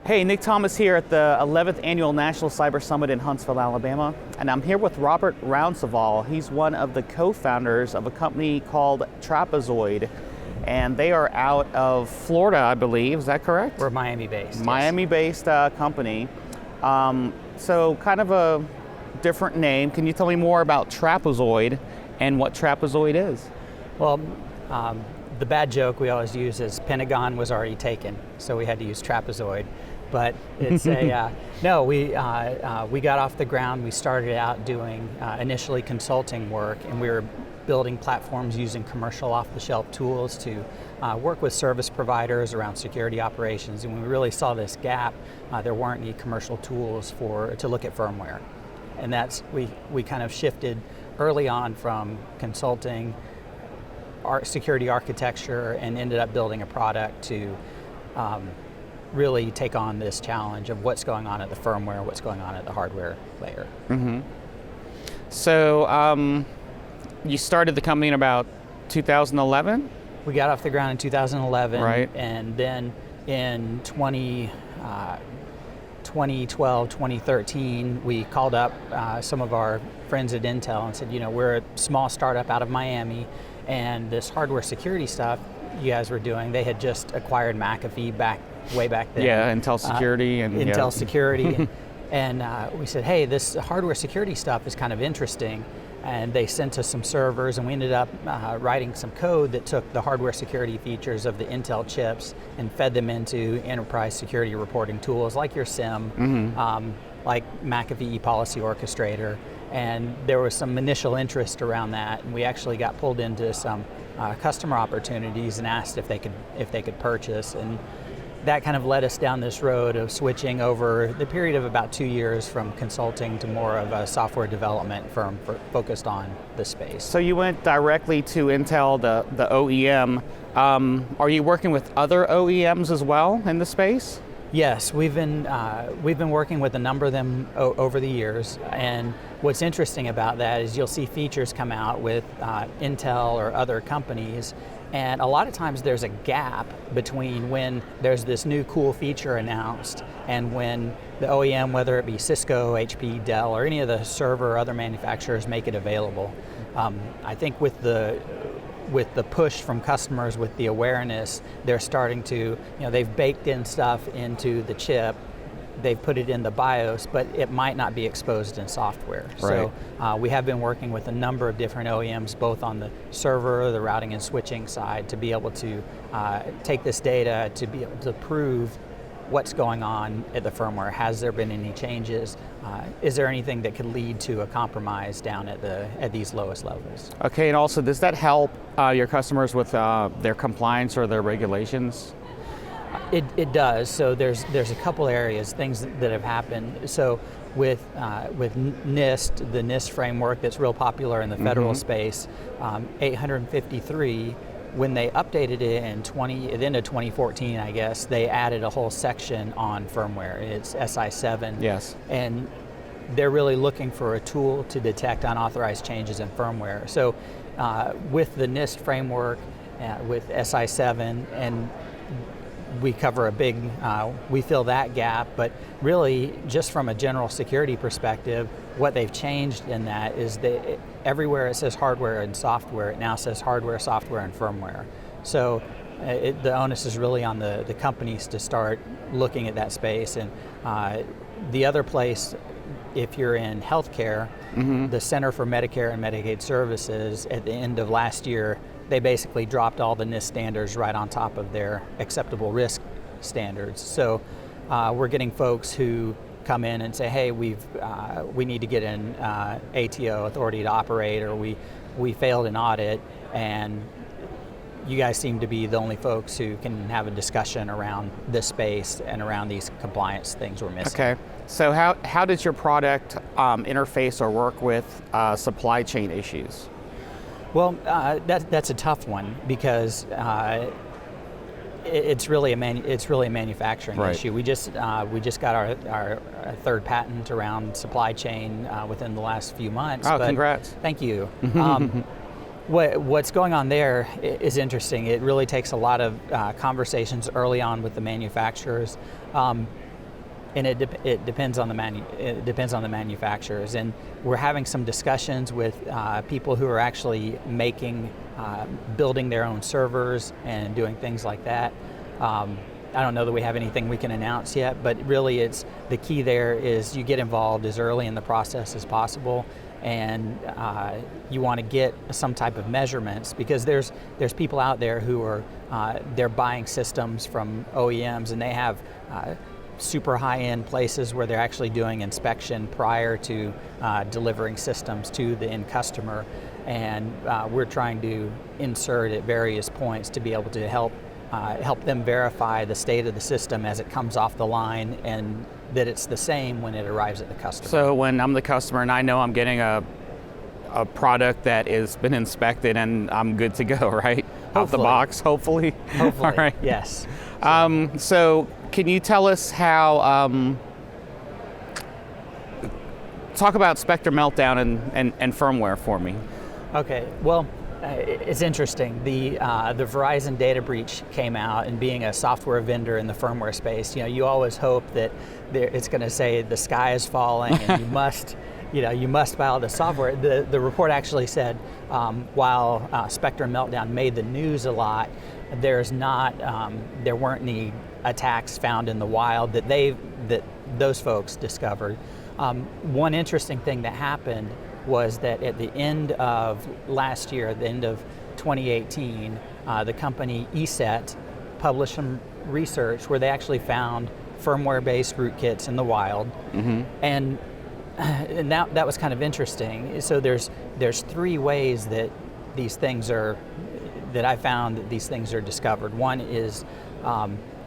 Hey, Nick Thomas here at the 11th Annual National Cyber Summit in Huntsville, Alabama, and I'm here with Robert Rouncevall. He's one of the co-founders of a company called Trapezoid, and they are out of Florida, I believe. Is that correct? We're Miami-based. Miami-based company. So kind of a different name. Can you tell me more about Trapezoid and what Trapezoid is? Well, the bad joke we always use is Pentagon was already taken, so we had to use Trapezoid. But it's no, we got off the ground. We started out doing initially consulting work, and we were building platforms using commercial off-the-shelf tools to work with service providers around security operations. And when we really saw this gap, there weren't any commercial tools to look at firmware. And that's, we kind of shifted early on from consulting, security architecture, and ended up building a product to really take on this challenge of what's going on at the firmware, what's going on at the hardware layer. Mm-hmm. So you started the company in about 2011? We got off the ground in 2011, right. And then in 2012, 2013, we called up some of our friends at Intel and said, you know, we're a small startup out of Miami, and this hardware security stuff you guys were doing, they had just acquired McAfee way back then. Yeah, Intel Security. Intel Security. And we said, hey, this hardware security stuff is kind of interesting. And they sent us some servers, and we ended up writing some code that took the hardware security features of the Intel chips and fed them into enterprise security reporting tools like your SIM, like McAfee Policy Orchestrator. And there was some initial interest around that, and we actually got pulled into some customer opportunities and asked if they could purchase. And that kind of led us down this road of switching over the period of about 2 years from consulting to more of a software development firm focused on the space. So you went directly to Intel, the OEM. Are you working with other OEMs as well in the space? Yes, we've been working with a number of them over the years, and what's interesting about that is you'll see features come out with Intel or other companies, and a lot of times there's a gap between when there's this new cool feature announced and when the OEM, whether it be Cisco, HP, Dell, or any of the server or other manufacturers, make it available. I think with the push from customers, with the awareness, they're starting to, they've baked in stuff into the chip, they've put it in the BIOS, but it might not be exposed in software. Right. So we have been working with a number of different OEMs, both on the server, the routing and switching side, to be able to take this data to be able to prove what's going on at the firmware. Has there been any changes? Is there anything that could lead to a compromise down at these lowest levels? Okay, and also, does that help your customers with their compliance or their regulations? It does. So there's a couple areas, things that have happened. So with NIST, the NIST framework that's real popular in the federal space, 853. When they updated it at the end of 2014, I guess, they added a whole section on firmware. It's SI7. Yes. And they're really looking for a tool to detect unauthorized changes in firmware. So with the NIST framework, with SI7, and we cover we fill that gap, but really just from a general security perspective, what they've changed in that is everywhere it says hardware and software, it now says hardware, software, and firmware. So the onus is really on the companies to start looking at that space. And the other place, if you're in healthcare, the Center for Medicare and Medicaid Services, at the end of last year, they basically dropped all the NIST standards right on top of their acceptable risk standards. So we're getting folks who come in and say, hey, we need to get an ATO, authority to operate, or we failed an audit, and you guys seem to be the only folks who can have a discussion around this space and around these compliance things we're missing. Okay, so how does your product interface or work with supply chain issues? Well, that's a tough one, because it's really a manufacturing issue. We just got our third patent around supply chain within the last few months. Oh, congrats! Thank you. What's going on there is interesting. It really takes a lot of conversations early on with the manufacturers. And it depends on the manufacturers, and we're having some discussions with people who are actually building their own servers and doing things like that. I don't know that we have anything we can announce yet, but really it's the key there is you get involved as early in the process as possible, and you want to get some type of measurements, because there's people out there who are they're buying systems from OEMs, and they have super high-end places where they're actually doing inspection prior to delivering systems to the end customer, and we're trying to insert at various points to be able to help them verify the state of the system as it comes off the line, and that it's the same when it arrives at the customer. So when I'm the customer and I know I'm getting a product that has been inspected and I'm good to go, right? Out the box, hopefully. Hopefully, all right. Yes. So can you tell us how, talk about Spectre Meltdown and firmware for me. Okay, well, it's interesting. The Verizon data breach came out, and being a software vendor in the firmware space, you always hope that it's going to say the sky is falling and you must buy all the software. The report actually said while Spectre and Meltdown made the news a lot, there weren't any attacks found in the wild that those folks discovered. One interesting thing that happened was that at the end of last year, at the end of 2018, the company ESET published some research where they actually found firmware-based rootkits in the wild, and that was kind of interesting. So there's three ways that I found that these things are discovered. One is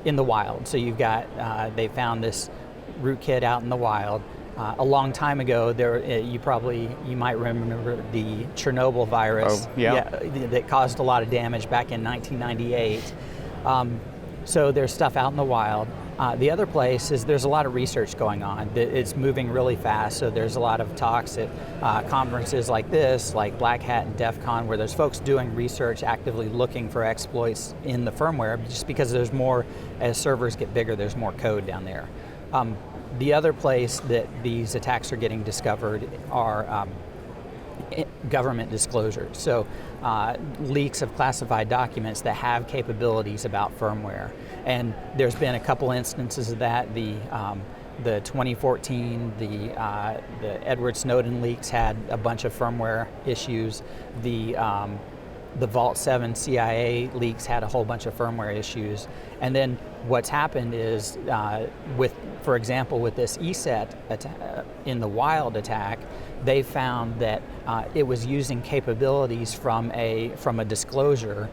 in the wild. So you've got they found this rootkit out in the wild. A long time ago, you might remember the Chernobyl virus. Oh, yeah. That caused a lot of damage back in 1998. So there's stuff out in the wild. The other place is there's a lot of research going on. It's moving really fast, so there's a lot of talks at conferences like this, like Black Hat and DEF CON, where there's folks doing research, actively looking for exploits in the firmware, just because there's more, as servers get bigger, there's more code down there. The other place that these attacks are getting discovered are government disclosures. So leaks of classified documents that have capabilities about firmware. And there's been a couple instances of that. The 2014, the Edward Snowden leaks had a bunch of firmware issues. The Vault 7 CIA leaks had a whole bunch of firmware issues. And then what's happened is, for example, with this ESET in the wild attack, they found that it was using capabilities from a disclosure.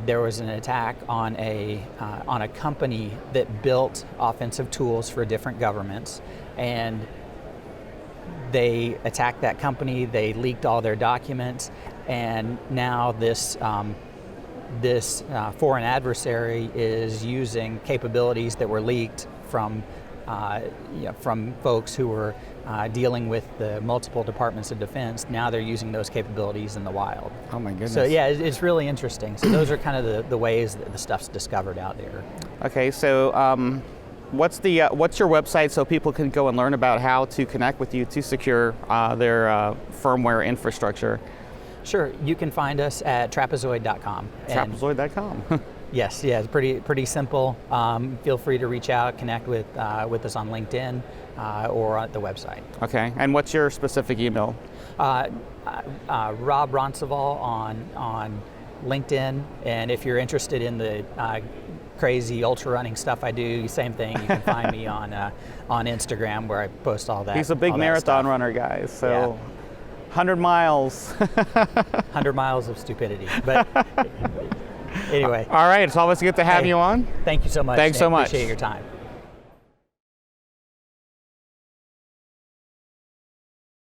There was an attack on a company that built offensive tools for different governments, and they attacked that company. They leaked all their documents, and now this foreign adversary is using capabilities that were leaked from folks who were dealing with the multiple departments of defense. Now they're using those capabilities in the wild. Oh my goodness. So yeah, it's really interesting. So those are kind of the ways that the stuff's discovered out there. Okay, so what's your website so people can go and learn about how to connect with you to secure their firmware infrastructure? Sure, you can find us at trapezoid.com. Trapezoid.com. Yes, yeah, it's pretty simple. Feel free to reach out, connect with us on LinkedIn or at the website. Okay, and what's your specific email? Rob Ronceval on LinkedIn, and if you're interested in the crazy ultra running stuff I do, same thing. You can find me on Instagram, where I post all that. He's a big marathon runner, guys. So. Yeah. 100 miles. 100 miles of stupidity. But anyway. All right, it's always good to have you on. Thank you so much. Thanks so much. Appreciate your time.